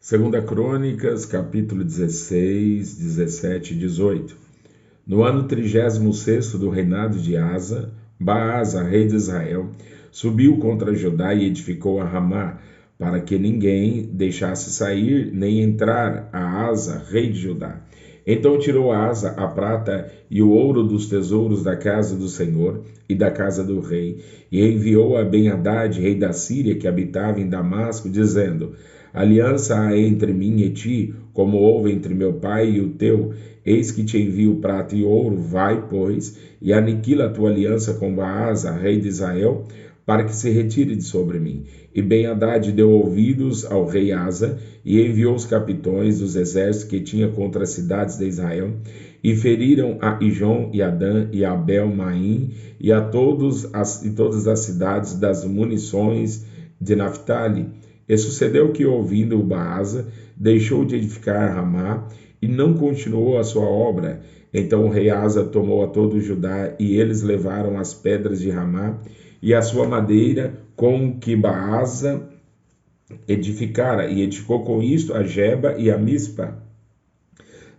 Segunda Crônicas, capítulo 16, 17 e 18. No ano 36º do reinado de Asa, Baasa, rei de Israel, subiu contra Judá e edificou a Ramá, para que ninguém deixasse sair nem entrar a Asa, rei de Judá. Então tirou Asa a prata e o ouro dos tesouros da casa do Senhor e da casa do rei, e enviou a Ben-Hadad, rei da Síria, que habitava em Damasco, dizendo: aliança há entre mim e ti, como houve entre meu pai e o teu. Eis que te envio prata e ouro. Vai, pois, e aniquila a tua aliança com Baasa, rei de Israel, para que se retire de sobre mim. E Ben-Hadad deu ouvidos ao rei Asa, e enviou os capitões dos exércitos que tinha contra as cidades de Israel, e feriram a Ijon e a Dan e a Abel-Maim, e a todas as cidades das munições de Naphtali. E sucedeu que, ouvindo o Baasa, deixou de edificar Ramá, e não continuou a sua obra. Então o rei Asa tomou a todo o Judá, e eles levaram as pedras de Ramá, e a sua madeira com que Baasa edificara, e edificou com isto a Geba e a Mispa.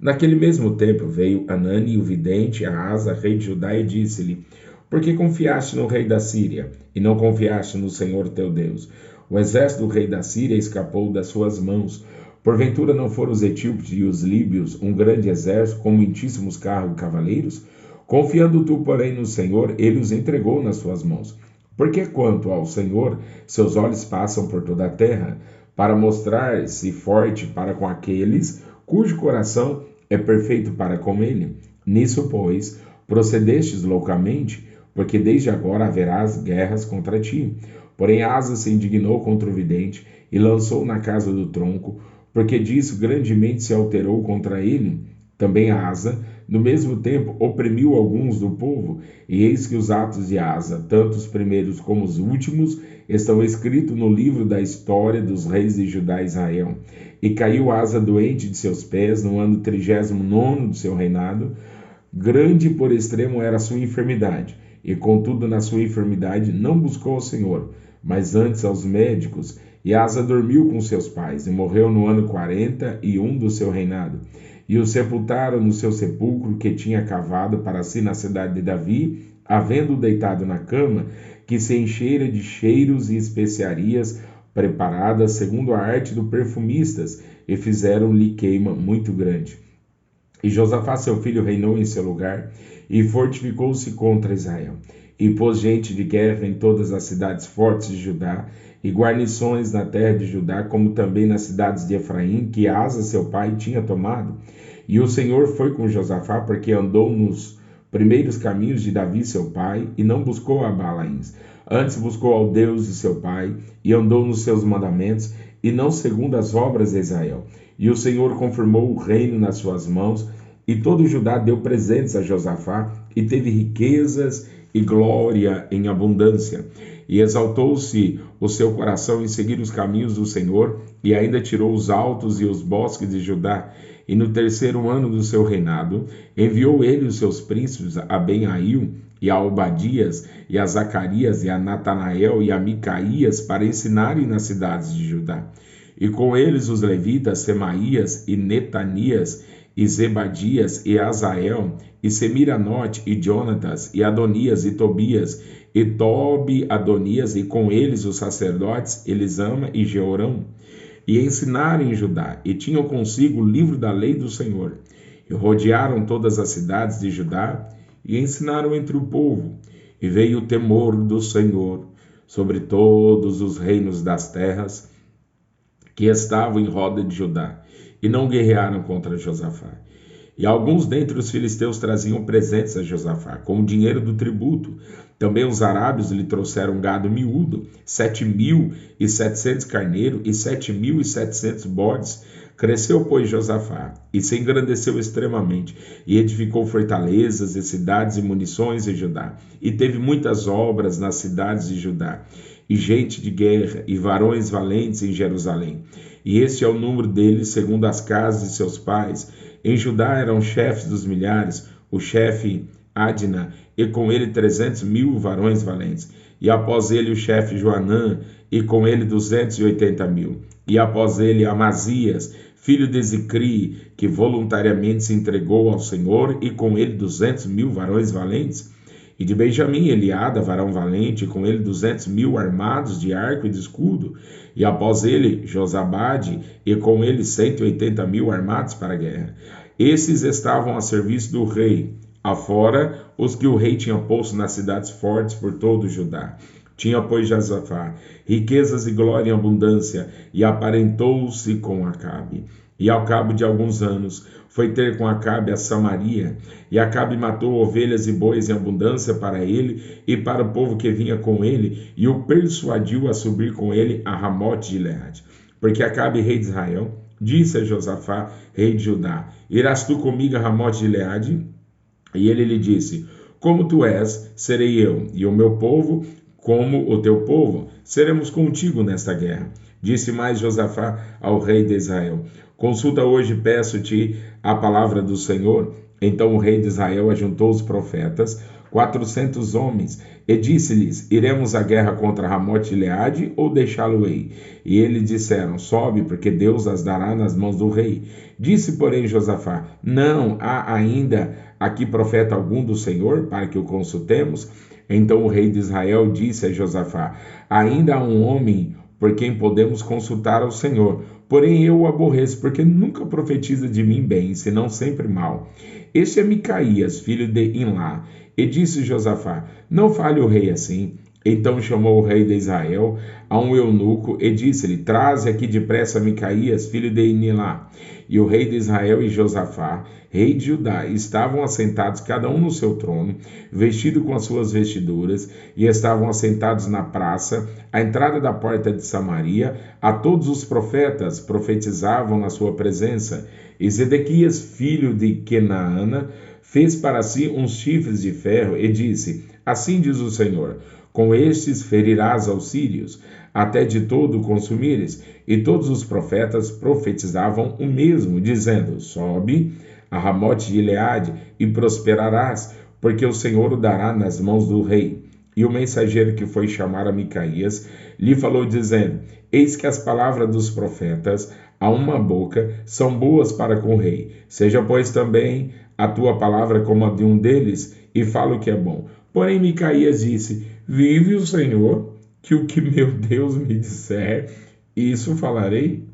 Naquele mesmo tempo veio Anani, o vidente, a Asa, rei de Judá, e disse-lhe: por que confiaste no rei da Síria, e não confiaste no Senhor teu Deus? O exército do rei da Síria escapou das suas mãos. Porventura não foram os etíopes e os líbios um grande exército, com muitíssimos carros e cavaleiros? Confiando tu, porém, no Senhor, ele os entregou nas suas mãos. Porque quanto ao Senhor, seus olhos passam por toda a terra, para mostrar-se forte para com aqueles cujo coração é perfeito para com ele. Nisso, pois, procedestes loucamente, porque desde agora haverás guerras contra ti. Porém Asa se indignou contra o vidente e lançou na casa do tronco, porque disso grandemente se alterou contra ele. Também Asa, no mesmo tempo, oprimiu alguns do povo, e eis que os atos de Asa, tanto os primeiros como os últimos, estão escritos no livro da história dos reis de Judá e Israel. E caiu Asa doente de seus pés no ano 39º do seu reinado. Grande por extremo era a sua enfermidade, e contudo na sua enfermidade não buscou ao Senhor, mas antes aos médicos. E Asa dormiu com seus pais, e morreu no ano 41 do seu reinado. E o sepultaram no seu sepulcro que tinha cavado para si na cidade de Davi, havendo deitado na cama, que se encheira de cheiros e especiarias preparadas segundo a arte dos perfumistas, e fizeram-lhe queima muito grande. E Josafá seu filho reinou em seu lugar, e fortificou-se contra Israel, e pôs gente de guerra em todas as cidades fortes de Judá, e guarnições na terra de Judá, como também nas cidades de Efraim, que Asa seu pai tinha tomado. E o Senhor foi com Josafá, porque andou nos primeiros caminhos de Davi seu pai, e não buscou a Baalaíns. Antes buscou ao Deus de seu pai, e andou nos seus mandamentos, e não segundo as obras de Israel. E o Senhor confirmou o reino nas suas mãos, e todo o Judá deu presentes a Josafá, e teve riquezas e glória em abundância. E exaltou-se o seu coração em seguir os caminhos do Senhor, e ainda tirou os altos e os bosques de Judá. E no 3º ano do seu reinado, enviou ele os seus príncipes a Ben-Ail, e a Obadias, e a Zacarias, e a Natanael, e a Micaías, para ensinarem nas cidades de Judá. E com eles os levitas Semaías, e Netanias, e Zebadias, e Azael, e Semiranote, e Jonatas, e Adonias, e Tobias, e Tobi-Adonias, e com eles os sacerdotes Elisama e Jeorão, e ensinaram em Judá, e tinham consigo o livro da lei do Senhor. E rodearam todas as cidades de Judá, e ensinaram entre o povo. E veio o temor do Senhor sobre todos os reinos das terras que estavam em roda de Judá, e não guerrearam contra Josafá. E alguns dentre os filisteus traziam presentes a Josafá, com o dinheiro do tributo. Também os arábios lhe trouxeram gado miúdo, 7.700 carneiros e 7.700 bodes. Cresceu, pois, Josafá, e se engrandeceu extremamente, e edificou fortalezas e cidades e munições em Judá, e teve muitas obras nas cidades de Judá, e gente de guerra, e varões valentes em Jerusalém. E este é o número deles, segundo as casas de seus pais. Em Judá eram chefes dos milhares, o chefe Adna, e com ele 300.000 varões valentes. E após ele o chefe Joanã, e com ele 280.000. E após ele Amazias, filho de Zicri, que voluntariamente se entregou ao Senhor, e com ele 200.000 varões valentes. E de Benjamim, Eliada, varão valente, e com ele 200.000 armados de arco e de escudo. E após ele, Josabade, e com ele 180.000 armados para a guerra. Esses estavam a serviço do rei, afora os que o rei tinha posto nas cidades fortes por todo o Judá. Tinha, pois, Josafá riquezas e glória em abundância, e aparentou-se com Acabe. E ao cabo de alguns anos, foi ter com Acabe a Samaria, e Acabe matou ovelhas e bois em abundância para ele e para o povo que vinha com ele, e o persuadiu a subir com ele a Ramote de Gileade. Porque Acabe, rei de Israel, disse a Josafá, rei de Judá: irás tu comigo a Ramote de Gileade? E ele lhe disse: como tu és, serei eu, e o meu povo como o teu povo, seremos contigo nesta guerra. Disse mais Josafá ao rei de Israel: consulta hoje, peço-te, a palavra do Senhor. Então o rei de Israel ajuntou os profetas, 400 homens, e disse-lhes: iremos à guerra contra Ramote de Gileade ou deixá-lo-ei? E eles disseram: sobe, porque Deus as dará nas mãos do rei. Disse, porém, Josafá: não há ainda aqui profeta algum do Senhor, para que o consultemos? Então o rei de Israel disse a Josafá: ainda há um homem por quem podemos consultar ao Senhor, porém eu o aborreço, porque nunca profetiza de mim bem, senão sempre mal. Este é Micaías, filho de Imlá. E disse Josafá: não fale o rei assim. Então chamou o rei de Israel a um eunuco e disse-lhe: traze aqui depressa Micaías, filho de Imlá. E o rei de Israel e Josafá, rei de Judá, estavam assentados cada um no seu trono, vestido com as suas vestiduras, e estavam assentados na praça, à entrada da porta de Samaria. A todos os profetas profetizavam na sua presença. E Zedequias, filho de Kenaana, fez para si uns chifres de ferro e disse: assim diz o Senhor: com estes ferirás aos sírios, até de todo consumires. E todos os profetas profetizavam o mesmo, dizendo: sobe a Ramote de Gileade e prosperarás, porque o Senhor o dará nas mãos do rei. E o mensageiro que foi chamar a Micaías lhe falou, dizendo: eis que as palavras dos profetas a uma boca são boas para com o rei. Seja, pois, também a tua palavra como a de um deles, e fala o que é bom. Porém Micaías disse: vive o Senhor, que o que meu Deus me disser, isso falarei.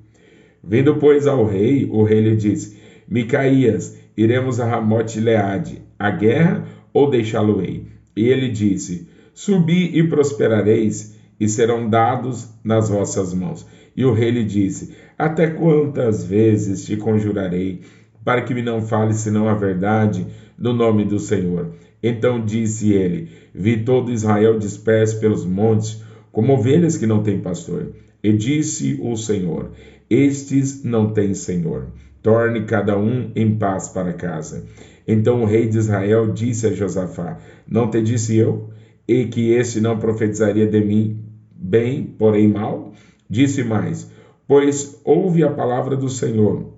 Vindo, pois, ao rei, o rei lhe disse: Micaías, iremos a Ramote de Gileade, a guerra, ou deixá-lo-ei? E ele disse: subi e prosperareis, e serão dados nas vossas mãos. E o rei lhe disse: até quantas vezes te conjurarei, para que me não fales senão a verdade, no nome do Senhor? Então disse ele: vi todo Israel disperso pelos montes, como ovelhas que não têm pastor. E disse o Senhor: estes não têm senhor. Torne cada um em paz para casa. Então o rei de Israel disse a Josafá: não te disse eu, e que este não profetizaria de mim bem, porém mal? Disse mais: pois ouve a palavra do Senhor.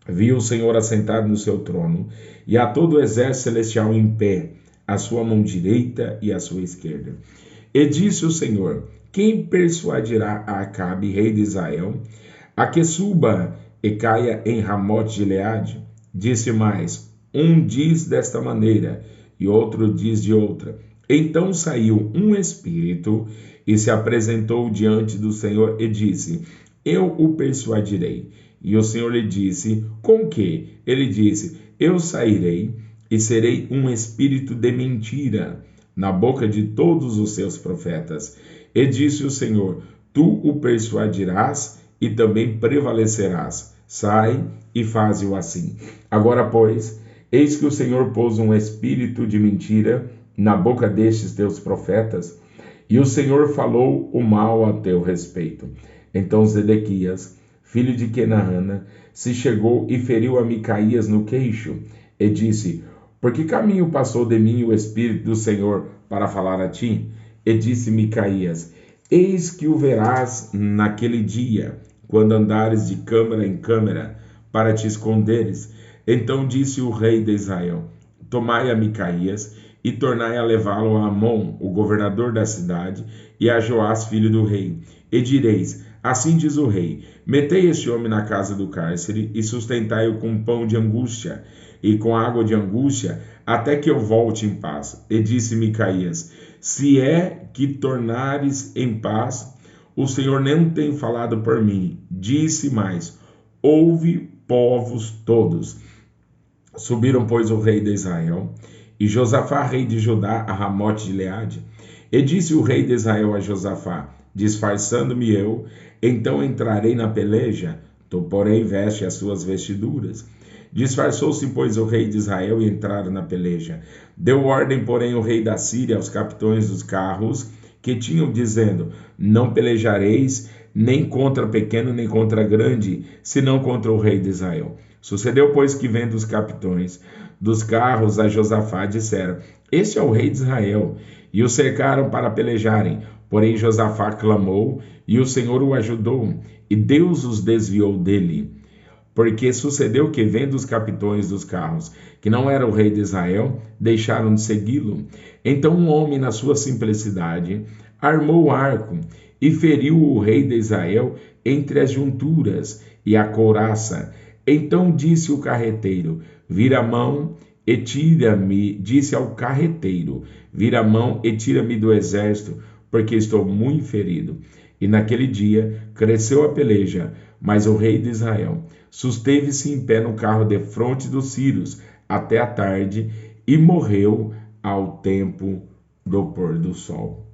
Vi o Senhor assentado no seu trono, e a todo o exército celestial em pé, a sua mão direita e a sua esquerda. E disse o Senhor: quem persuadirá a Acabe, rei de Israel, a que suba e caia em Ramote de Gileade? Disse mais: um diz desta maneira, e outro diz de outra. Então saiu um espírito e se apresentou diante do Senhor e disse: eu o persuadirei. E o Senhor lhe disse: com que? Ele disse: eu sairei e serei um espírito de mentira na boca de todos os seus profetas. E disse o Senhor: tu o persuadirás e também prevalecerás. Sai e faze-o assim. Agora, pois, eis que o Senhor pôs um espírito de mentira na boca destes teus profetas, e o Senhor falou o mal a teu respeito. Então Zedequias, filho de Kenaana, se chegou e feriu a Micaías no queixo, e disse: por que caminho passou de mim o Espírito do Senhor para falar a ti? E disse Micaías: eis que o verás naquele dia, quando andares de câmara em câmara, para te esconderes. Então disse o rei de Israel: tomai a Micaías e tornai a levá-lo a Amon, o governador da cidade, e a Joás, filho do rei, e direis: assim diz o rei: metei este homem na casa do cárcere e sustentai-o com pão de angústia e com água de angústia, até que eu volte em paz. E disse Micaías: se é que tornares em paz, o Senhor não tem falado por mim. Disse mais: ouve, povos todos. Subiram, pois, o rei de Israel e Josafá, rei de Judá, a Ramote de Gileade. E disse o rei de Israel a Josafá: disfarçando-me eu, então entrarei na peleja, tu, porém, veste as suas vestiduras. Disfarçou-se, pois, o rei de Israel e entraram na peleja. Deu ordem, porém, o rei da Síria aos capitães dos carros que tinham, dizendo: não pelejareis nem contra pequeno nem contra grande, senão contra o rei de Israel. Sucedeu, pois, que vendo os capitães dos carros a Josafá, disseram: este é o rei de Israel. E o cercaram para pelejarem. Porém Josafá clamou, e o Senhor o ajudou, e Deus os desviou dele. Porque sucedeu que, vendo os capitães dos carros, que não era o rei de Israel, deixaram de segui-lo. Então um homem, na sua simplicidade, armou o arco e feriu o rei de Israel entre as junturas e a couraça. Então disse o carreteiro: vira a mão e tira-me, disse ao carreteiro: vira a mão e tira-me do exército, porque estou muito ferido. E naquele dia cresceu a peleja, mas o rei de Israel susteve-se em pé no carro defronte dos sírios até a tarde e morreu ao tempo do pôr do sol.